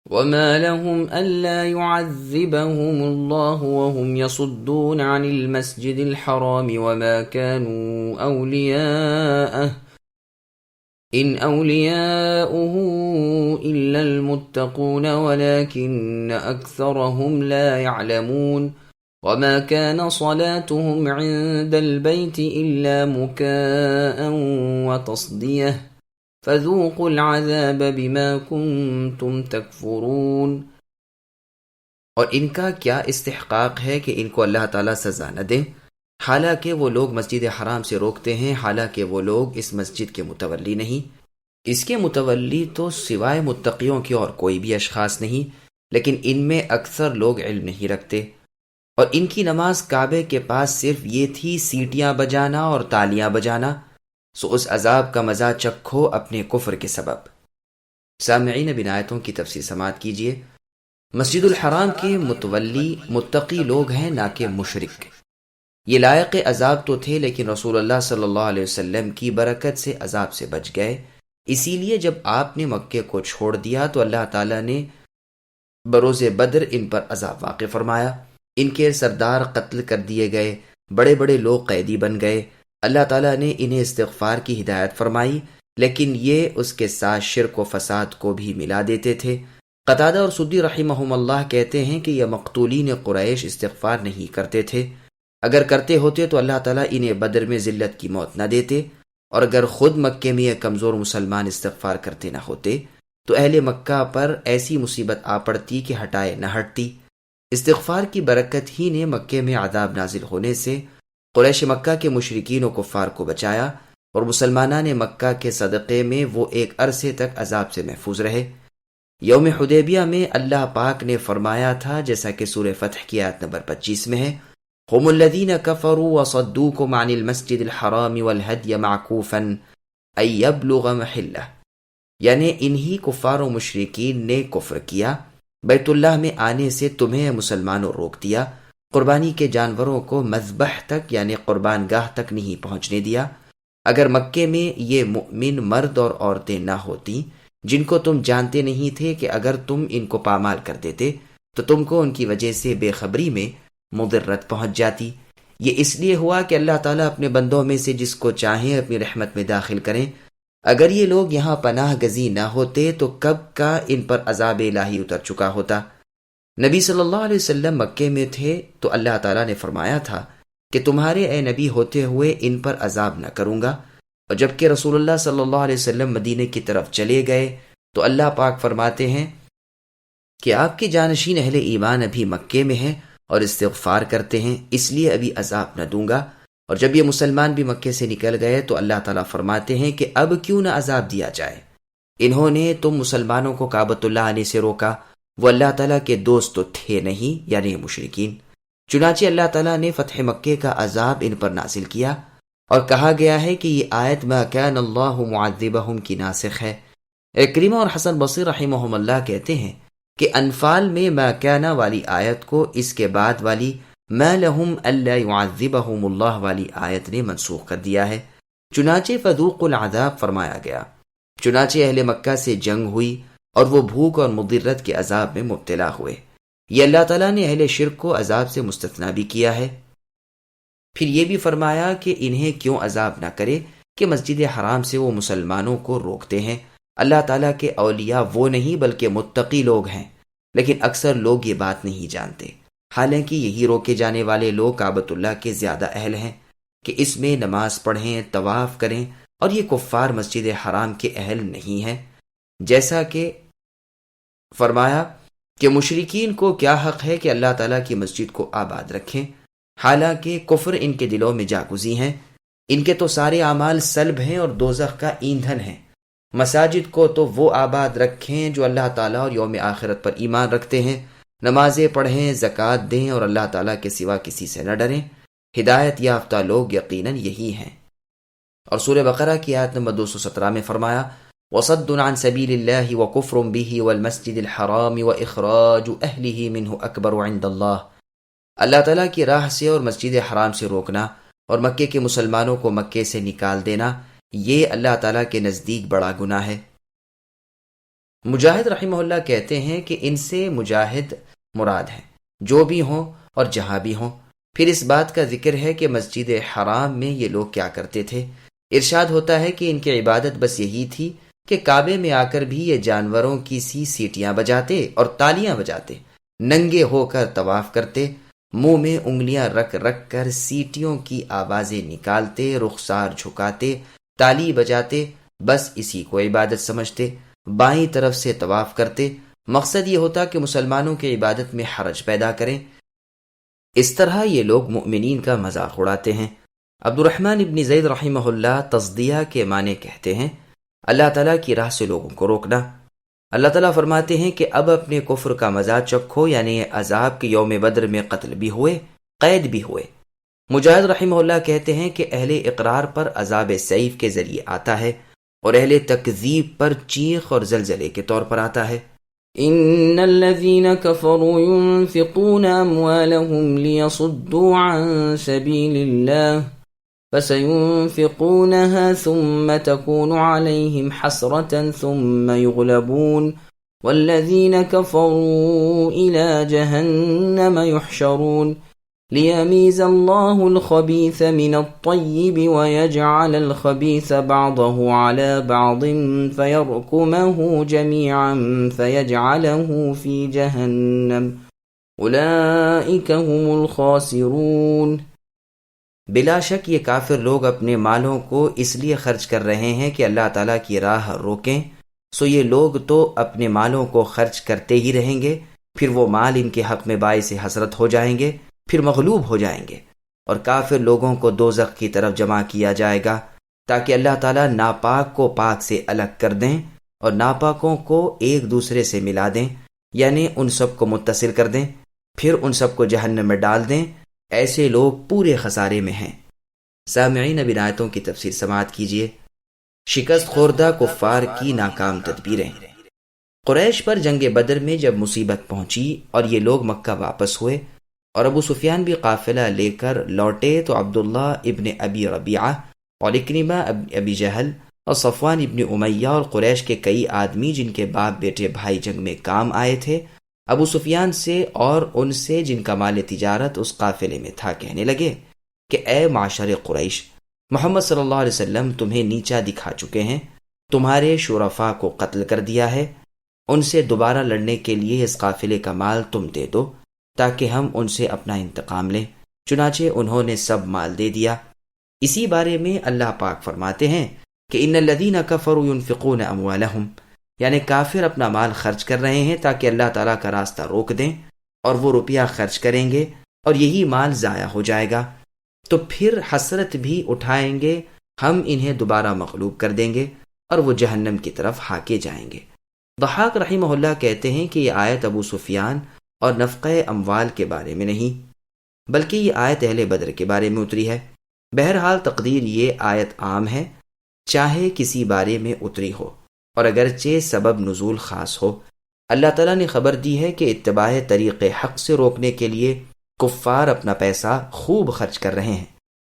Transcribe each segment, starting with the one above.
وما لهم ألا يعذبهم الله وهم يصدون عن المسجد الحرام وما كانوا أولياءه إن أولياؤه إلا المتقون ولكن أكثرهم لا يعلمون وما كان صلاتهم عند البيت إلا مكاء وتصدية فذوقوا العذاب بما كنتم تكفرون۔ اور ان کا کیا استحقاق ہے کہ ان کو اللہ تعالیٰ سزا نہ دے، حالانکہ وہ لوگ مسجد حرام سے روکتے ہیں، حالانکہ وہ لوگ اس مسجد کے متولی نہیں۔ اس کے متولی تو سوائے متقیوں کے اور کوئی بھی اشخاص نہیں، لیکن ان میں اکثر لوگ علم نہیں رکھتے، اور ان کی نماز کعبے کے پاس صرف یہ تھی سیٹیاں بجانا اور تالیاں بجانا، سو اس عذاب کا مزہ چکھو اپنے کفر کے سبب۔ سامعین، اب ان آیتوں کی تفسیر سماعت کیجیے۔ مسجد الحرام کے متولی متقی لوگ ہیں، نہ کہ مشرک۔ یہ لائق عذاب تو تھے، لیکن رسول اللہ صلی اللہ علیہ وسلم کی برکت سے عذاب سے بچ گئے۔ اسی لیے جب آپ نے مکے کو چھوڑ دیا تو اللہ تعالیٰ نے بروز بدر ان پر عذاب واقع فرمایا، ان کے سردار قتل کر دیے گئے، بڑے بڑے لوگ قیدی بن گئے۔ اللہ تعالیٰ نے انہیں استغفار کی ہدایت فرمائی، لیکن یہ اس کے ساتھ شرک و فساد کو بھی ملا دیتے تھے۔ قتادہ اور سدی رحمہم اللہ کہتے ہیں کہ یہ مقتولین قریش استغفار نہیں کرتے تھے، اگر کرتے ہوتے تو اللہ تعالیٰ انہیں بدر میں ذلت کی موت نہ دیتے، اور اگر خود مکے میں یہ کمزور مسلمان استغفار کرتے نہ ہوتے تو اہل مکہ پر ایسی مصیبت آ پڑتی کہ ہٹائے نہ ہٹتی۔ استغفار کی برکت ہی نے مکے میں عذاب نازل ہونے سے قریش مکہ کے مشرکین و کفار کو بچایا، اور مسلمانان مکہ کے صدقے میں وہ ایک عرصے تک عذاب سے محفوظ رہے۔ یوم حدیبیہ میں اللہ پاک نے فرمایا تھا، جیسا کہ سورہ فتح کی آیت نمبر 25 میں ہے، هم الذين كفروا وصدوكم عن المسجد الحرام والهدي معكوفا ان يبلغ محله، یعنی انہی کفار و مشرکین نے کفر کیا، بیت اللہ میں آنے سے تمہیں مسلمانوں روک دیا، قربانی کے جانوروں کو مذبح تک یعنی قربان گاہ تک نہیں پہنچنے دیا۔ اگر مکے میں یہ مؤمن مرد اور عورتیں نہ ہوتی جن کو تم جانتے نہیں تھے کہ اگر تم ان کو پامال کر دیتے تو تم کو ان کی وجہ سے بے خبری میں مضرت پہنچ جاتی۔ یہ اس لیے ہوا کہ اللہ تعالیٰ اپنے بندوں میں سے جس کو چاہیں اپنی رحمت میں داخل کریں۔ اگر یہ لوگ یہاں پناہ گزی نہ ہوتے تو کب کا ان پر عذاب الہی اتر چکا ہوتا۔ نبی صلی اللہ علیہ وسلم مکے میں تھے تو اللہ تعالیٰ نے فرمایا تھا کہ تمہارے اے نبی ہوتے ہوئے ان پر عذاب نہ کروں گا، اور جب کہ رسول اللہ صلی اللہ علیہ وسلم مدینے کی طرف چلے گئے تو اللہ پاک فرماتے ہیں کہ آپ کے جانشین اہل ایمان ابھی مکے میں ہیں اور استغفار کرتے ہیں، اس لیے ابھی عذاب نہ دوں گا۔ اور جب یہ مسلمان بھی مکے سے نکل گئے تو اللہ تعالیٰ فرماتے ہیں کہ اب کیوں نہ عذاب دیا جائے، انہوں نے تم مسلمانوں کو کعبۃ اللہ آنے سے روکا، وہ اللہ تعالیٰ کے دوست تو تھے نہیں، یعنی مشرکین۔ چنانچہ اللہ تعالیٰ نے فتح مکے کا عذاب ان پر نازل کیا، اور کہا گیا ہے کہ یہ آیت ما کان اللہ معذبہم کی ناسخ ہے۔ اکرمہ اور حسن بصری رحمہم اللہ کہتے ہیں کہ انفال میں ما کان والی آیت کو اس کے بعد والی ما لہم الا یعذبہم اللہ والی آیت نے منسوخ کر دیا ہے۔ چنانچہ فذوقوا العذاب فرمایا گیا۔ چنانچہ اہل مکہ سے جنگ ہوئی اور وہ بھوک اور مضرت کے عذاب میں مبتلا ہوئے۔ یہ اللہ تعالیٰ نے اہل شرک کو عذاب سے مستثنیٰ بھی کیا ہے۔ پھر یہ بھی فرمایا کہ انہیں کیوں عذاب نہ کرے کہ مسجد حرام سے وہ مسلمانوں کو روکتے ہیں۔ اللہ تعالیٰ کے اولیاء وہ نہیں بلکہ متقی لوگ ہیں، لیکن اکثر لوگ یہ بات نہیں جانتے، حالانکہ یہی روکے جانے والے لوگ کعبۃ اللہ کے زیادہ اہل ہیں کہ اس میں نماز پڑھیں، طواف کریں، اور یہ کفار مسجد حرام کے اہل نہیں ہیں۔ جیسا کہ فرمایا کہ مشرکین کو کیا حق ہے کہ اللہ تعالیٰ کی مسجد کو آباد رکھیں، حالانکہ کفر ان کے دلوں میں جاگزی ہیں، ان کے تو سارے اعمال سلب ہیں اور دوزخ کا ایندھن ہیں۔ مساجد کو تو وہ آباد رکھیں جو اللہ تعالیٰ اور یوم آخرت پر ایمان رکھتے ہیں، نمازیں پڑھیں، زکوٰۃ دیں، اور اللہ تعالیٰ کے سوا کسی سے نہ ڈریں۔ ہدایت یافتہ لوگ یقیناً یہی ہیں۔ اور سورہ بقرہ کی آیت نمبر 217 میں فرمایا وَصَدٌّ عَن سَبِيلِ اللَّهِ وَكُفْرٌ بِهِ وَالْمَسْجِدِ الْحَرَامِ وَإِخْرَاجُ أَهْلِهِ مِنْهُ أَكْبَرُ عِندَ اللَّهِ، اللہ تعالیٰ کی راہ سے اور مسجد حرام سے روکنا اور مکے کے مسلمانوں کو مکے سے نکال دینا، یہ اللہ تعالیٰ کے نزدیک بڑا گناہ ہے۔ مجاہد رحمہ اللہ کہتے ہیں کہ ان سے مجاہد مراد ہیں جو بھی ہوں اور جہاں بھی ہوں۔ پھر اس بات کا ذکر ہے کہ مسجد حرام میں یہ لوگ کیا کرتے تھے۔ ارشاد ہوتا ہے کہ ان کی عبادت بس یہی تھی کہ کعبے میں آ کر بھی یہ جانوروں کی سی سیٹیاں بجاتے اور تالیاں بجاتے، ننگے ہو کر طواف کرتے، منہ میں انگلیاں رکھ رکھ کر سیٹیوں کی آوازیں نکالتے، رخسار جھکاتے، تالی بجاتے، بس اسی کو عبادت سمجھتے، بائیں طرف سے طواف کرتے۔ مقصد یہ ہوتا کہ مسلمانوں کی عبادت میں حرج پیدا کریں۔ اس طرح یہ لوگ مؤمنین کا مذاق اڑاتے ہیں۔ عبد الرحمن ابن زید رحمہ اللہ تصدیہ کے معنی کہتے ہیں اللہ تعالیٰ کی راہ سے لوگوں کو روکنا۔ اللہ تعالیٰ فرماتے ہیں کہ اب اپنے کفر کا مزہ چکھو، یعنی عذاب کے یوم بدر میں قتل بھی ہوئے، قید بھی ہوئے۔ مجاہد رحمہ اللہ کہتے ہیں کہ اہل اقرار پر عذاب سیف کے ذریعے آتا ہے اور اہل تکذیب پر چیخ اور زلزلے کے طور پر آتا ہے۔ ان الذين كفروا ينفقون اموالهم ليصدوا عن سبيل الله فسينفقونها ثم تكون عليهم حسرة ثم يغلبون والذين كفروا إلى جهنم يحشرون ليميز الله الخبيث من الطيب ويجعل الخبيث بعضه على بعض فيركمه جميعا فيجعله في جهنم أولئك هم الخاسرون۔ بلا شک یہ کافر لوگ اپنے مالوں کو اس لیے خرچ کر رہے ہیں کہ اللہ تعالیٰ کی راہ روکیں، سو یہ لوگ تو اپنے مالوں کو خرچ کرتے ہی رہیں گے، پھر وہ مال ان کے حق میں باعث حسرت ہو جائیں گے، پھر مغلوب ہو جائیں گے، اور کافر لوگوں کو دوزخ کی طرف جمع کیا جائے گا تاکہ اللہ تعالیٰ ناپاک کو پاک سے الگ کر دیں اور ناپاکوں کو ایک دوسرے سے ملا دیں، یعنی ان سب کو متصل کر دیں، پھر ان سب کو جہنم میں ڈال دیں۔ ایسے لوگ پورے خسارے میں ہیں۔ سامعین، اب آیتوں کی تفسیر سماعت کیجیے۔ شکست خوردہ کفار کی ناکام تدبیریں۔ قریش پر جنگ بدر میں جب مصیبت پہنچی اور یہ لوگ مکہ واپس ہوئے اور ابو سفیان بھی قافلہ لے کر لوٹے تو عبداللہ ابن ابی ربیعہ اور اکرمہ ابی جہل اور صفوان ابن امیہ اور قریش کے کئی آدمی جن کے باپ بیٹے بھائی جنگ میں کام آئے تھے، ابو سفیان سے اور ان سے جن کا مال تجارت اس قافلے میں تھا کہنے لگے کہ اے معاشر قریش، محمد صلی اللہ علیہ وسلم تمہیں نیچا دکھا چکے ہیں، تمہارے شرفاء کو قتل کر دیا ہے، ان سے دوبارہ لڑنے کے لیے اس قافلے کا مال تم دے دو تاکہ ہم ان سے اپنا انتقام لیں۔ چنانچہ انہوں نے سب مال دے دیا۔ اسی بارے میں اللہ پاک فرماتے ہیں کہ ان الذین کفروا ينفقون اموالهم، یعنی کافر اپنا مال خرچ کر رہے ہیں تاکہ اللہ تعالیٰ کا راستہ روک دیں، اور وہ روپیہ خرچ کریں گے اور یہی مال ضائع ہو جائے گا، تو پھر حسرت بھی اٹھائیں گے، ہم انہیں دوبارہ مغلوب کر دیں گے اور وہ جہنم کی طرف ہاکے جائیں گے۔ ضحاک رحمہ اللہ کہتے ہیں کہ یہ آیت ابو سفیان اور نفقہ اموال کے بارے میں نہیں، بلکہ یہ آیت اہل بدر کے بارے میں اتری ہے۔ بہرحال تقدیر یہ آیت عام ہے، چاہے کسی بارے میں اتری ہو اور اگرچہ سبب نزول خاص ہو۔ اللہ تعالیٰ نے خبر دی ہے کہ اتباع طریق حق سے روکنے کے لیے کفار اپنا پیسہ خوب خرچ کر رہے ہیں،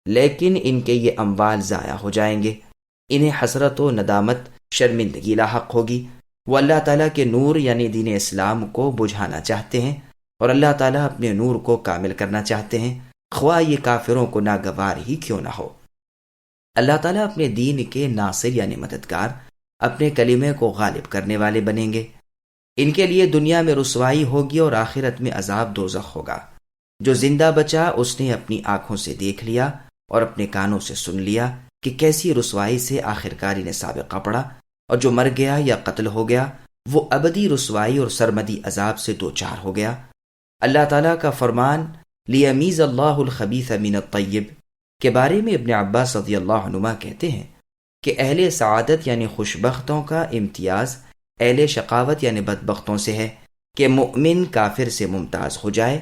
لیکن ان کے یہ اموال ضائع ہو جائیں گے، انہیں حسرت و ندامت، شرمندگی لاحق ہوگی۔ وہ اللہ تعالیٰ کے نور یعنی دین اسلام کو بجھانا چاہتے ہیں اور اللہ تعالیٰ اپنے نور کو کامل کرنا چاہتے ہیں، خواہ یہ کافروں کو ناگوار ہی کیوں نہ ہو۔ اللہ تعالیٰ اپنے دین کے ناصر یعنی مددگار، اپنے کلمے کو غالب کرنے والے بنیں گے۔ ان کے لیے دنیا میں رسوائی ہوگی اور آخرت میں عذاب دوزخ ہوگا۔ جو زندہ بچا اس نے اپنی آنکھوں سے دیکھ لیا اور اپنے کانوں سے سن لیا کہ کیسی رسوائی سے آخرکار نے سابقہ پڑا، اور جو مر گیا یا قتل ہو گیا وہ ابدی رسوائی اور سرمدی عذاب سے دوچار ہو گیا۔ اللہ تعالیٰ کا فرمان لیمیز اللہ الخبیث من الطیب کے بارے میں ابن عباس رضی اللہ عنہما کہتے ہیں کہ اہل سعادت یعنی خوشبختوں کا امتیاز اہل شقاوت یعنی بدبختوں سے ہے کہ مؤمن کافر سے ممتاز ہو جائے،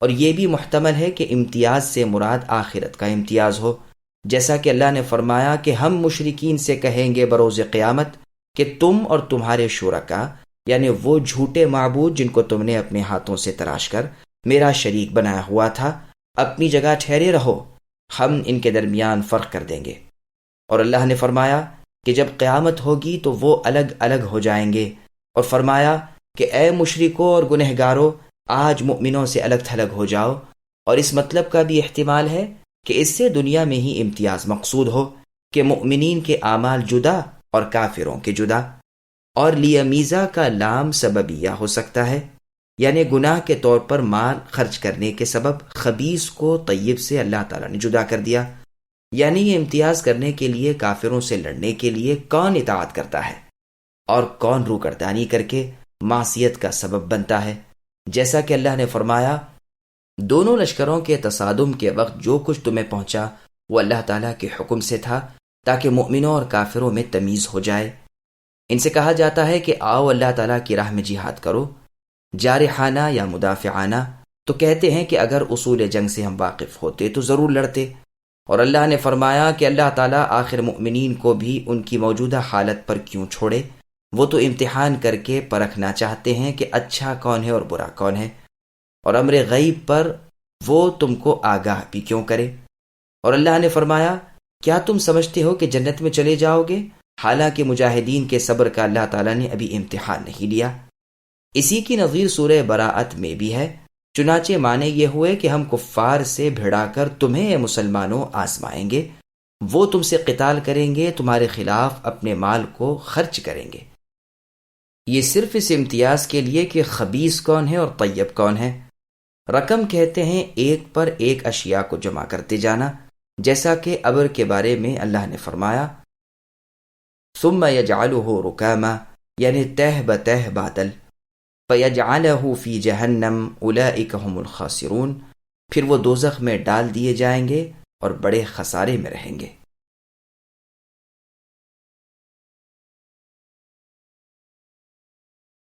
اور یہ بھی محتمل ہے کہ امتیاز سے مراد آخرت کا امتیاز ہو، جیسا کہ اللہ نے فرمایا کہ ہم مشرکین سے کہیں گے بروز قیامت کہ تم اور تمہارے شرکا یعنی وہ جھوٹے معبود جن کو تم نے اپنے ہاتھوں سے تراش کر میرا شریک بنایا ہوا تھا، اپنی جگہ ٹھہرے رہو، ہم ان کے درمیان فرق کر دیں گے۔ اور اللہ نے فرمایا کہ جب قیامت ہوگی تو وہ الگ الگ ہو جائیں گے، اور فرمایا کہ اے مشرکو اور گنہگارو، آج مؤمنوں سے الگ تھلگ ہو جاؤ، اور اس مطلب کا بھی احتمال ہے کہ اس سے دنیا میں ہی امتیاز مقصود ہو کہ مؤمنین کے اعمال جدا اور کافروں کے جدا، اور لیمیزا کا لام سببیہ ہو سکتا ہے، یعنی گناہ کے طور پر مال خرچ کرنے کے سبب خبیث کو طیب سے اللہ تعالیٰ نے جدا کر دیا، یعنی یہ امتیاز کرنے کے لیے کافروں سے لڑنے کے لیے کون اطاعت کرتا ہے اور کون روگردانی کر کے معصیت کا سبب بنتا ہے، جیسا کہ اللہ نے فرمایا دونوں لشکروں کے تصادم کے وقت جو کچھ تمہیں پہنچا وہ اللہ تعالیٰ کے حکم سے تھا تاکہ مؤمنوں اور کافروں میں تمیز ہو جائے۔ ان سے کہا جاتا ہے کہ آؤ اللہ تعالیٰ کی راہ میں جہاد کرو، جارحانہ یا مدافعانہ، تو کہتے ہیں کہ اگر اصول جنگ سے ہم واقف ہوتے تو ضرور لڑتے، اور اللہ نے فرمایا کہ اللہ تعالیٰ آخر مؤمنین کو بھی ان کی موجودہ حالت پر کیوں چھوڑے، وہ تو امتحان کر کے پرکھنا چاہتے ہیں کہ اچھا کون ہے اور برا کون ہے، اور امر غیب پر وہ تم کو آگاہ بھی کیوں کرے۔ اور اللہ نے فرمایا کیا تم سمجھتے ہو کہ جنت میں چلے جاؤ گے، حالانکہ مجاہدین کے صبر کا اللہ تعالیٰ نے ابھی امتحان نہیں لیا۔ اسی کی نظیر سورہ براءت میں بھی ہے، چنانچہ معنی یہ ہوئے کہ ہم کفار سے بھڑا کر تمہیں اے مسلمانوں آزمائیں گے، وہ تم سے قتال کریں گے، تمہارے خلاف اپنے مال کو خرچ کریں گے۔ یہ صرف اس امتیاز کے لیے کہ خبیث کون ہے اور طیب کون ہے۔ رقم کہتے ہیں ایک پر ایک اشیاء کو جمع کرتے جانا، جیسا کہ ابر کے بارے میں اللہ نے فرمایا ثم يجعله رکاما، یعنی تہ بتہ بادل، فیجعلہ فی جہنم اولئک هم الخاسرون، پھر وہ دوزخ میں ڈال دیے جائیں گے اور بڑے خسارے میں رہیں گے۔